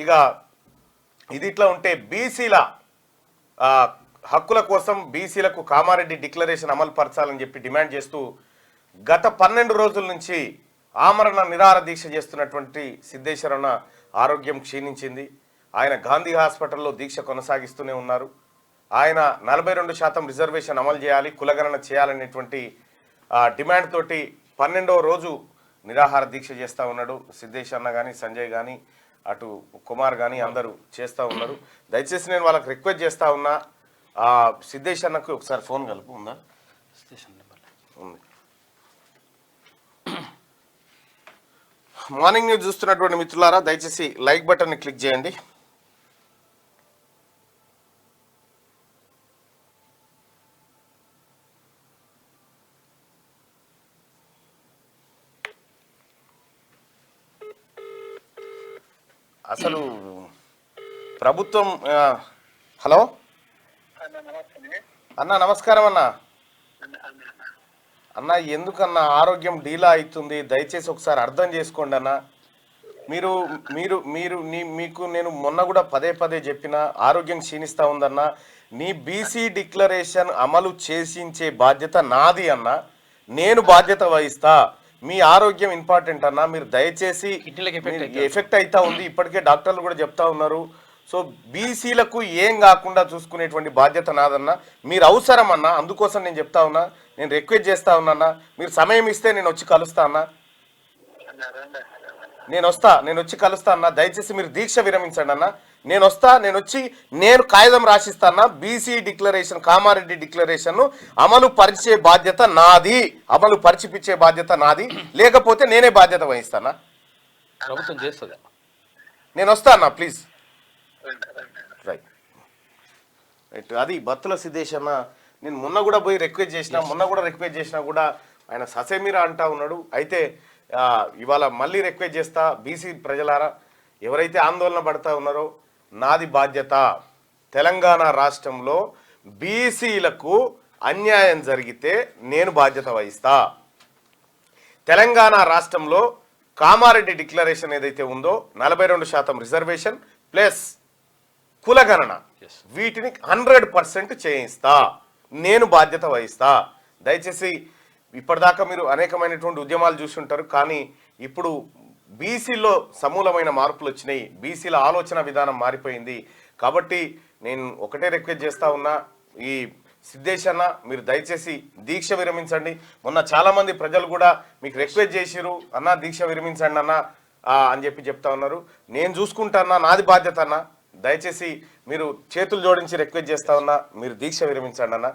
ఇక ఇది ఇట్లా ఉంటే బీసీల హక్కుల కోసం బీసీలకు కామారెడ్డి డిక్లరేషన్ అమలు పరచాలని చెప్పి డిమాండ్ చేస్తూ గత 12 రోజుల నుంచి ఆమరణ నిరాహార దీక్ష చేస్తున్నటువంటి సిద్ధేశ్వరన్న ఆరోగ్యం క్షీణించింది. ఆయన గాంధీ హాస్పిటల్లో దీక్ష కొనసాగిస్తూనే ఉన్నారు. ఆయన 42% రిజర్వేషన్ అమలు చేయాలి, కులగణన చేయాలనేటువంటి డిమాండ్ తోటి 12వ రోజు నిరాహార దీక్ష చేస్తూ ఉన్నాడు. సిద్ధేశ్ అన్న కానీ, సంజయ్ కానీ, అటు కుమార్ కానీ అందరూ చేస్తూ ఉన్నారు. దయచేసి నేను వాళ్ళకి రిక్వెస్ట్ చేస్తూ ఉన్నా, సిద్ధేశ్ అన్నకు ఒకసారి ఫోన్ కలుపు. ఉందా? ఉంది. మార్నింగ్ న్యూస్ చూస్తున్నటువంటి మిత్రులారా, దయచేసి లైక్ బటన్ని క్లిక్ చేయండి. అసలు ప్రభుత్వం హలో అన్న, నమస్కారం అన్న. అన్న, ఎందుకన్నా ఆరోగ్యం డీలా అవుతుంది, దయచేసి ఒకసారి అర్థం చేసుకోండి అన్న. మీరు మీరు మీరు మీకు నేను మొన్న కూడా పదే పదే చెప్పిన, ఆరోగ్యం క్షీణిస్తూ ఉందన్న. నీ బీసీ డిక్లరేషన్ అమలు చేసించే బాధ్యత నాది అన్న, నేను బాధ్యత వహిస్తా. మీ ఆరోగ్యం ఇంపార్టెంట్ అన్న. మీరు దయచేసి ఎఫెక్ట్ అవుతా ఉంది, ఇప్పటికే డాక్టర్లు కూడా చెప్తా ఉన్నారు. సో బీసీలకు ఏం కాకుండా చూసుకునేటువంటి బాధ్యత నాదన్న. మీరు అవసరం అన్న, అందుకోసం నేను చెప్తా ఉన్నా, నేను రిక్వెస్ట్ చేస్తా ఉన్నా. మీరు సమయం ఇస్తే నేను వచ్చి కలుస్తా అన్న. నేను వచ్చి కలుస్తా అన్న. దయచేసి మీరు దీక్ష విరమించండి అన్న. నేను వస్తా, నేను వచ్చి నేను కాగితం రాసిస్తాను. బీసీ డిక్లరేషన్, కామారెడ్డి డిక్లరేషన్ అమలు పరిచే బాధ్యత నాది, అమలు పరిచిపించే బాధ్యత నాది. లేకపోతే నేనే బాధ్యత వహిస్తానా? ప్రభుత్వం చేస్తుంది. నేను వస్తా అన్న, ప్లీజ్. Right right. అది బత్తుల సిద్ధేశ్ అన్న. నేను మొన్న కూడా పోయి రిక్వెస్ట్ చేసినా కూడా ఆయన ససేమిరా అంటా ఉన్నాడు. అయితే ఇవాళ మళ్ళీ రిక్వెస్ట్ చేస్తా, బీసీ ప్రజలారా, ఎవరైతే ఆందోళన పడతా ఉన్నారో, నాది బాధ్యత. తెలంగాణ రాష్ట్రంలో బీసీలకు అన్యాయం జరిగితే నేను బాధ్యత వహిస్తా. తెలంగాణ రాష్ట్రంలో కామారెడ్డి డిక్లరేషన్ ఏదైతే ఉందో 42% రిజర్వేషన్ ప్లస్ కులగణన, వీటిని 100% చేయిస్తా, నేను బాధ్యత వహిస్తా. దయచేసి ఇప్పటిదాకా మీరు అనేకమైనటువంటి ఉద్యమాలు చూస్తుంటారు, కానీ ఇప్పుడు బీసీలో సమూలమైన మార్పులు వచ్చినాయి. బీసీల ఆలోచన విధానం మారిపోయింది. కాబట్టి నేను ఒకటే రిక్వెస్ట్ చేస్తా ఉన్నా, ఈ సిద్ధేశ్ అన్న, మీరు దయచేసి దీక్ష విరమించండి. మొన్న చాలామంది ప్రజలు కూడా మీకు రిక్వెస్ట్ చేసిరు, అన్న దీక్ష విరమించండి అన్న అని చెప్తా ఉన్నారు. నేను చూసుకుంటా అన్న, నాది బాధ్యత అన్న. దయచేసి మీరు చేతులు జోడించి రిక్వెస్ట్ చేస్తా ఉన్నా, మీరు దీక్ష విరమించండి అన్న.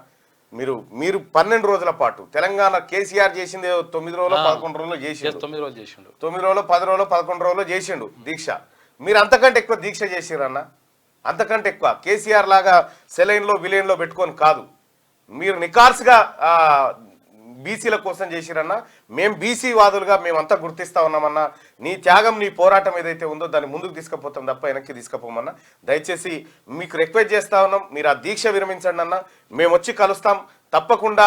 మీరు 12 రోజుల పాటు తెలంగాణ కేసీఆర్ చేసింది 9 రోజులు 11 రోజులు చేసిండు, 9 రోజులు 10 రోజులు 11 రోజులు చేసిండు దీక్ష. మీరు అంతకంటే ఎక్కువ దీక్ష చేసిరన్న, అంతకంటే ఎక్కువ. కేసీఆర్ లాగా సెలైన్లో విలైన్లో పెట్టుకొని కాదు, మీరు నికార్స్గా బీసీల కోసం చేసిరన్న. మేము బీసీ వాదులుగా మేమంతా గుర్తిస్తా ఉన్నామన్నా. నీ త్యాగం, నీ పోరాటం ఏదైతే ఉందో దాన్ని ముందుకు తీసుకుపోతాం తప్ప వెనక్కి తీసుకుపోమన్నా. దయచేసి మీకు రిక్వెస్ట్ చేస్తా ఉన్నాం, మీరు ఆ దీక్ష విరమించండి అన్న. మేము వచ్చి కలుస్తాం తప్పకుండా.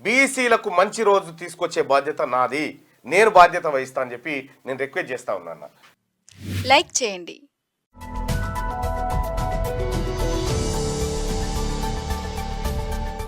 బీసీలకు మంచి రోజు తీసుకొచ్చే బాధ్యత నాది, నేను బాధ్యత వహిస్తా అని చెప్పి నేను రిక్వెస్ట్ చేస్తా ఉన్నా. లైక్ చేయండి,